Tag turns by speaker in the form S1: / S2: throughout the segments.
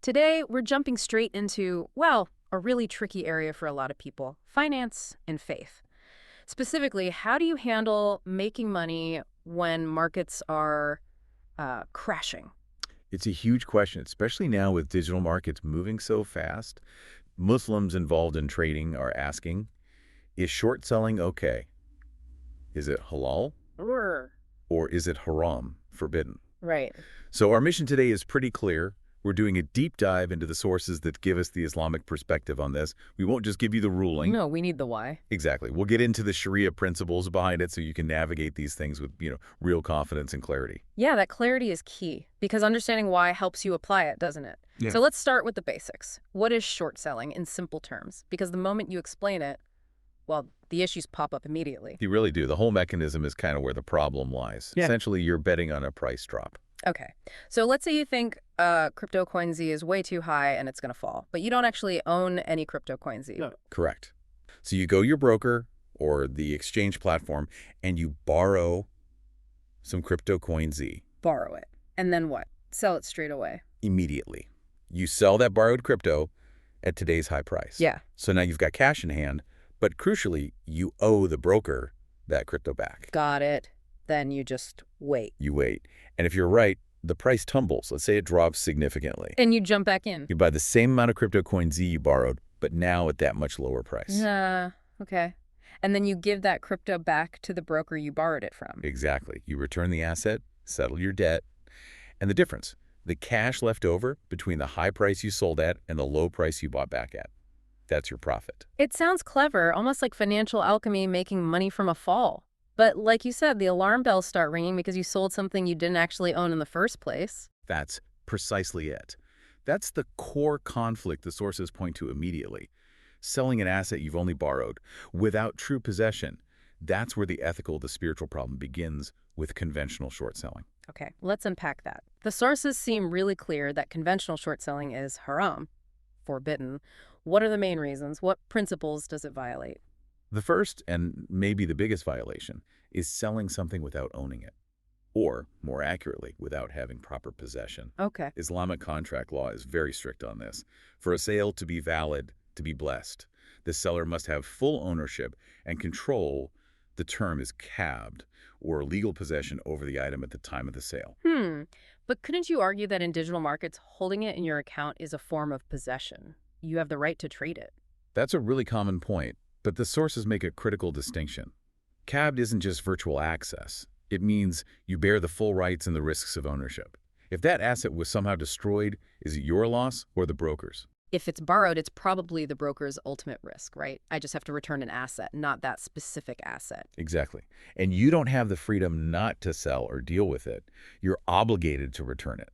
S1: Today, we're jumping straight into, well, a really tricky area for a lot of people, finance and faith. Specifically, how do you handle making money when markets are crashing?
S2: It's a huge question, especially now with digital markets moving so fast. Muslims involved in trading are asking, is short selling okay? Is it halal
S1: Urgh.
S2: or is it haram, forbidden?
S1: Right.
S2: So our mission today is pretty clear. We're doing a deep dive into the sources that give us the Islamic perspective on this. We won't just give you the ruling.
S1: No, we need the why.
S2: Exactly. We'll get into the Sharia principles behind it so you can navigate these things with, real confidence and clarity.
S1: Yeah, that clarity is key because understanding why helps you apply it, doesn't it?
S2: Yeah.
S1: So let's start with the basics. What is short selling in simple terms? Because the moment you explain it, well, the issues pop up immediately.
S2: You really do. The whole mechanism is kind of where the problem lies.
S1: Yeah.
S2: Essentially, you're betting on a price drop.
S1: Okay. So let's say you think crypto coin Z is way too high and it's going to fall, but you don't actually own any crypto coin Z.
S2: No. Correct. So you go to your broker or the exchange platform and you borrow some crypto coin Z
S1: Borrow it. And then what? Sell it straight away.
S2: immediately. You sell that borrowed crypto at today's high price.
S1: Yeah.
S2: So now you've got cash in hand, but crucially, you owe the broker that crypto back.
S1: Got it. Then you just wait.
S2: You wait. And if you're right, the price tumbles. Let's say it drops significantly.
S1: And you jump back in.
S2: You buy the same amount of crypto coin Z you borrowed, but now at that much lower price.
S1: Okay. And then you give that crypto back to the broker you borrowed it from.
S2: Exactly. You return the asset, settle your debt, and the difference, the cash left over between the high price you sold at and the low price you bought back at. That's your profit.
S1: It sounds clever, almost like financial alchemy making money from a fall. But like you said, the alarm bells start ringing because you sold something you didn't actually own in the first place.
S2: That's precisely it. That's the core conflict the sources point to immediately. Selling an asset you've only borrowed without true possession. That's where the ethical, the spiritual problem begins with conventional short selling.
S1: Okay, let's unpack that. The sources seem really clear that conventional short selling is haram, forbidden. What are the main reasons? What principles does it violate?
S2: The first, and maybe the biggest violation, is selling something without owning it. Or, more accurately, without having proper possession.
S1: Okay.
S2: Islamic contract law is very strict on this. For a sale to be valid, to be blessed, the seller must have full ownership and control. The term is cabbed, or legal possession over the item at the time of the sale.
S1: But couldn't you argue that in digital markets, holding it in your account is a form of possession? You have the right to trade it.
S2: That's a really common point, but the sources make a critical distinction. Cabbed isn't just virtual access. It means you bear the full rights and the risks of ownership. If that asset was somehow destroyed, is it your loss or the broker's?
S1: If it's borrowed, it's probably the broker's ultimate risk, right? I just have to return an asset, not that specific asset.
S2: Exactly. And you don't have the freedom not to sell or deal with it. You're obligated to return it.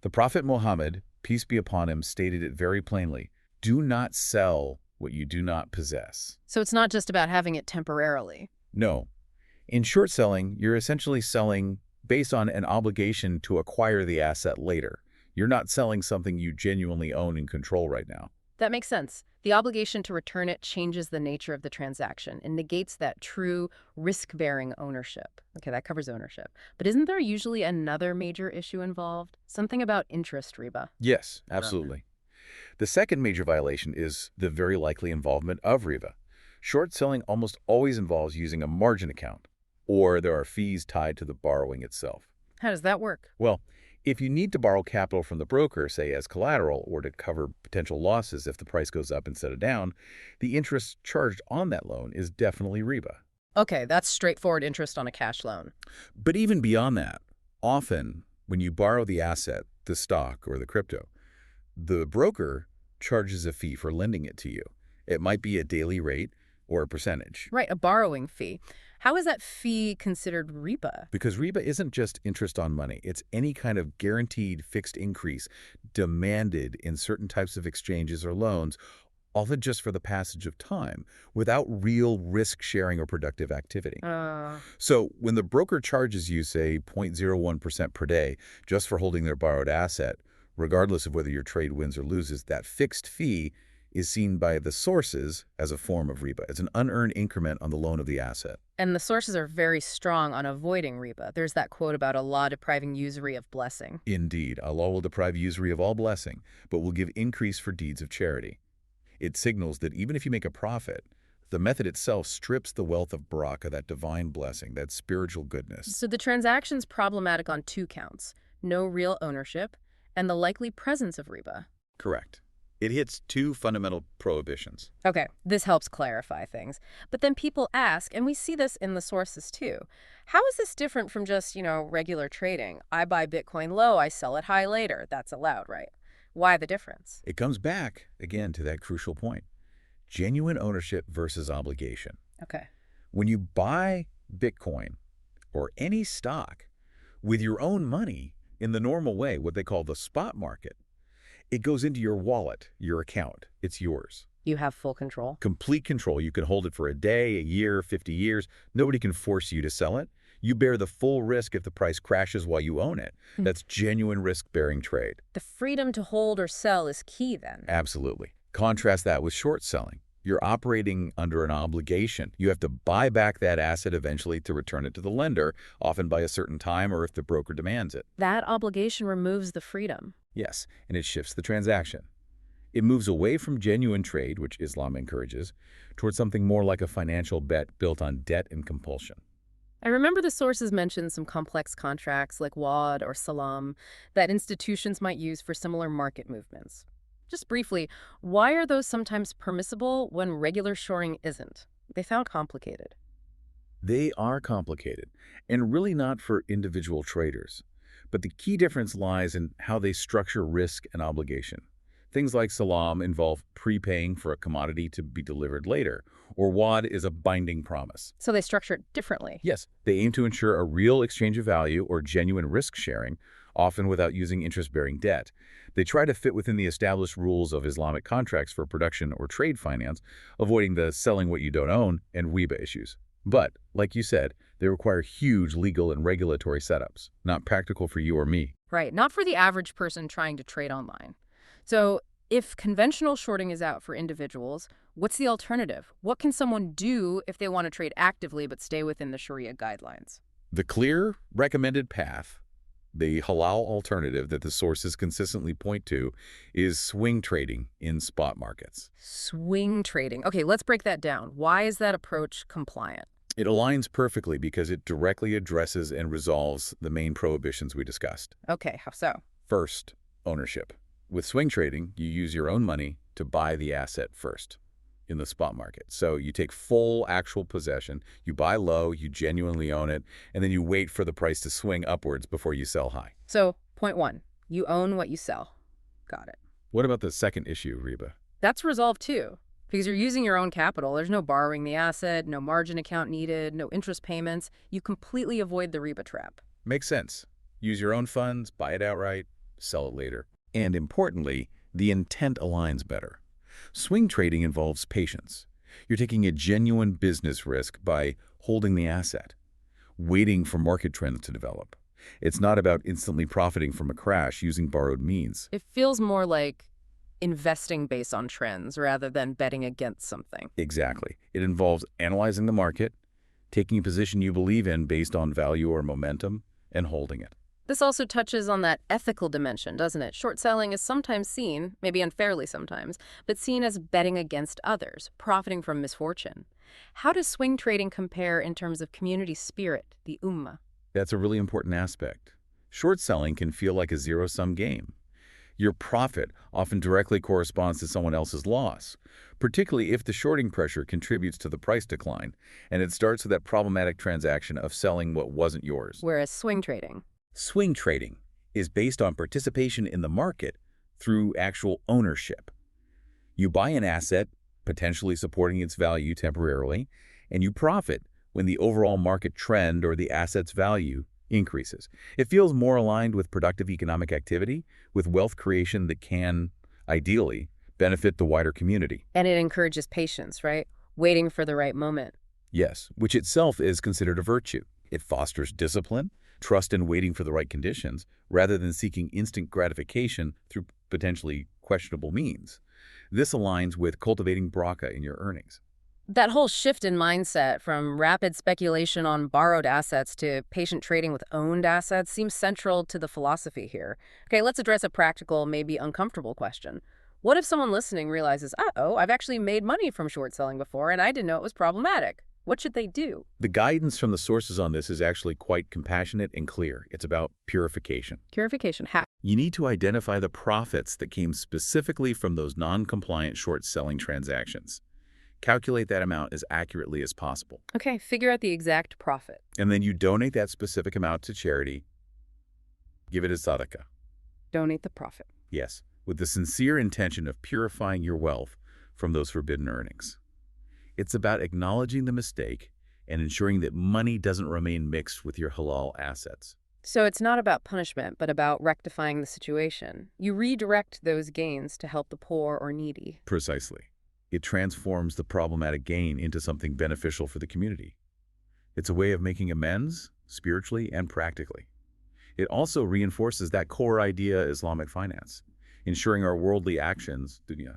S2: The Prophet Muhammad, peace be upon him, stated it very plainly. Do not sell what you do not possess.
S1: So it's not just about having it temporarily.
S2: No. In short selling, you're essentially selling based on an obligation to acquire the asset later. You're not selling something you genuinely own and control right now.
S1: That makes sense. The obligation to return it changes the nature of the transaction and negates that true risk-bearing ownership. Okay, that covers ownership. But isn't there usually another major issue involved? Something about interest, riba.
S2: Yes, absolutely. The second major violation is the very likely involvement of riba. Short selling almost always involves using a margin account, or there are fees tied to the borrowing itself.
S1: How does that work?
S2: Well, if you need to borrow capital from the broker, say as collateral, or to cover potential losses if the price goes up instead of down, the interest charged on that loan is definitely riba.
S1: Okay, that's straightforward interest on a cash loan.
S2: But even beyond that, often when you borrow the asset, the stock or the crypto, the broker charges a fee for lending it to you. It might be a daily rate or a percentage.
S1: Right, a borrowing fee. How is that fee considered riba?
S2: Because riba isn't just interest on money. It's any kind of guaranteed fixed increase demanded in certain types of exchanges or loans, often just for the passage of time, without real risk-sharing or productive activity. So when the broker charges you, say, 0.01% per day just for holding their borrowed asset, regardless of whether your trade wins or loses, that fixed fee is seen by the sources as a form of riba. It's an unearned increment on the loan of the asset.
S1: And the sources are very strong on avoiding riba. There's that quote about Allah depriving usury of blessing.
S2: Indeed, Allah will deprive usury of all blessing, but will give increase for deeds of charity. It signals that even if you make a profit, the method itself strips the wealth of baraka, that divine blessing, that spiritual goodness.
S1: So the transaction's problematic on two counts: no real ownership and the likely presence of riba.
S2: Correct. It hits two fundamental prohibitions.
S1: Okay, this helps clarify things. But then people ask, and we see this in the sources too, how is this different from just, regular trading? I buy Bitcoin low, I sell it high later. That's allowed, right? Why the difference?
S2: It comes back, again, to that crucial point. Genuine ownership versus obligation.
S1: Okay.
S2: When you buy Bitcoin or any stock with your own money in the normal way, what they call the spot market, it goes into your wallet, your account. It's yours.
S1: You have full control.
S2: Complete control. You can hold it for a day, a year, 50 years. Nobody can force you to sell it. You bear the full risk if the price crashes while you own it. That's genuine risk-bearing trade.
S1: The freedom to hold or sell is key then.
S2: Absolutely. Contrast that with short selling. You're operating under an obligation. You have to buy back that asset eventually to return it to the lender, often by a certain time or if the broker demands it.
S1: That obligation removes the freedom.
S2: Yes, and it shifts the transaction. It moves away from genuine trade, which Islam encourages, towards something more like a financial bet built on debt and compulsion.
S1: I remember the sources mentioned some complex contracts like WAD or Salam that institutions might use for similar market movements. Just briefly, why are those sometimes permissible when regular shoring isn't? They sound complicated.
S2: They are complicated, and really not for individual traders. But the key difference lies in how they structure risk and obligation. Things like Salam involve prepaying for a commodity to be delivered later, or WAD is a binding promise.
S1: So they structure it differently.
S2: Yes, they aim to ensure a real exchange of value or genuine risk sharing, often without using interest-bearing debt. They try to fit within the established rules of Islamic contracts for production or trade finance, avoiding the selling what you don't own and riba issues. But, like you said, they require huge legal and regulatory setups, not practical for you or me.
S1: Right, not for the average person trying to trade online. So if conventional shorting is out for individuals, what's the alternative? What can someone do if they want to trade actively but stay within the Sharia guidelines?
S2: The clear, recommended path, the halal alternative that the sources consistently point to, is swing trading in spot markets.
S1: Swing trading. Okay, let's break that down. Why is that approach compliant?
S2: It aligns perfectly because it directly addresses and resolves the main prohibitions we discussed.
S1: Okay, how so?
S2: First, ownership. With swing trading, you use your own money to buy the asset first in the spot market. So you take full actual possession, you buy low, you genuinely own it, and then you wait for the price to swing upwards before you sell high.
S1: So, point one, you own what you sell. Got it.
S2: What about the second issue, Reba?
S1: That's resolved too, because you're using your own capital. There's no borrowing the asset, no margin account needed, no interest payments. You completely avoid the riba trap.
S2: Makes sense. Use your own funds, buy it outright, sell it later. And importantly, the intent aligns better. Swing trading involves patience. You're taking a genuine business risk by holding the asset, waiting for market trends to develop. It's not about instantly profiting from a crash using borrowed means.
S1: It feels more like investing based on trends rather than betting against something.
S2: Exactly. It involves analyzing the market, taking a position you believe in based on value or momentum, and holding it.
S1: This also touches on that ethical dimension, doesn't it? Short selling is sometimes seen, maybe unfairly sometimes, but seen as betting against others, profiting from misfortune. How does swing trading compare in terms of community spirit, the ummah?
S2: That's a really important aspect. Short selling can feel like a zero-sum game. Your profit often directly corresponds to someone else's loss, particularly if the shorting pressure contributes to the price decline, and it starts with that problematic transaction of selling what wasn't yours.
S1: Whereas swing trading
S2: is based on participation in the market through actual ownership. You buy an asset, potentially supporting its value temporarily, and you profit when the overall market trend or the asset's value increases. It feels more aligned with productive economic activity, with wealth creation that can, ideally, benefit the wider community.
S1: And it encourages patience, right? Waiting for the right moment.
S2: Yes, which itself is considered a virtue. It fosters discipline, trust in waiting for the right conditions, rather than seeking instant gratification through potentially questionable means. This aligns with cultivating baraka in your earnings.
S1: That whole shift in mindset from rapid speculation on borrowed assets to patient trading with owned assets seems central to the philosophy here. Okay, let's address a practical, maybe uncomfortable question. What if someone listening realizes, uh-oh, I've actually made money from short selling before and I didn't know it was problematic? What should they do?
S2: The guidance from the sources on this is actually quite compassionate and clear. It's about purification.
S1: Purification. How?
S2: You need to identify the profits that came specifically from those non-compliant short-selling transactions. Calculate that amount as accurately as possible.
S1: Okay, figure out the exact profit.
S2: And then you donate that specific amount to charity. Give it as sadaqah.
S1: Donate the profit.
S2: Yes, with the sincere intention of purifying your wealth from those forbidden earnings. It's about acknowledging the mistake and ensuring that money doesn't remain mixed with your halal assets.
S1: So it's not about punishment, but about rectifying the situation. You redirect those gains to help the poor or needy.
S2: Precisely. It transforms the problematic gain into something beneficial for the community. It's a way of making amends, spiritually and practically. It also reinforces that core idea of Islamic finance, ensuring our worldly actions, dunya,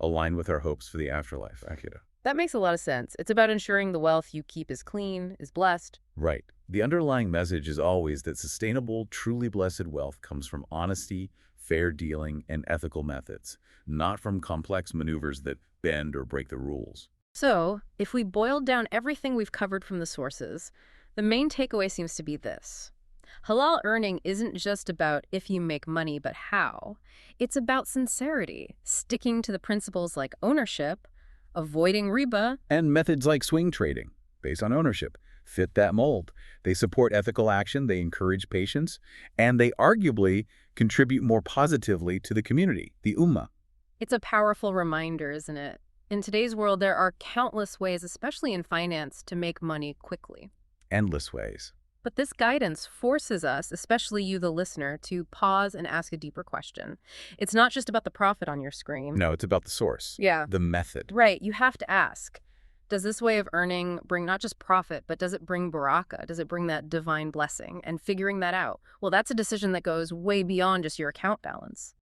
S2: align with our hopes for the afterlife, akhirah.
S1: That makes a lot of sense. It's about ensuring the wealth you keep is clean, is blessed.
S2: Right. The underlying message is always that sustainable, truly blessed wealth comes from honesty, fair dealing, and ethical methods, not from complex maneuvers that bend or break the rules.
S1: So, if we boiled down everything we've covered from the sources, the main takeaway seems to be this. Halal earning isn't just about if you make money, but how. It's about sincerity, sticking to the principles like ownership, avoiding riba.
S2: And methods like swing trading, based on ownership, fit that mold. They support ethical action, they encourage patience, and they arguably contribute more positively to the community, the ummah.
S1: It's a powerful reminder, isn't it? In today's world, there are countless ways, especially in finance, to make money quickly.
S2: Endless ways.
S1: But this guidance forces us, especially you, the listener, to pause and ask a deeper question. It's not just about the profit on your screen.
S2: No, it's about the source.
S1: Yeah.
S2: The method.
S1: Right. You have to ask, does this way of earning bring not just profit, but does it bring baraka? Does it bring that divine blessing? And figuring that out, well, that's a decision that goes way beyond just your account balance.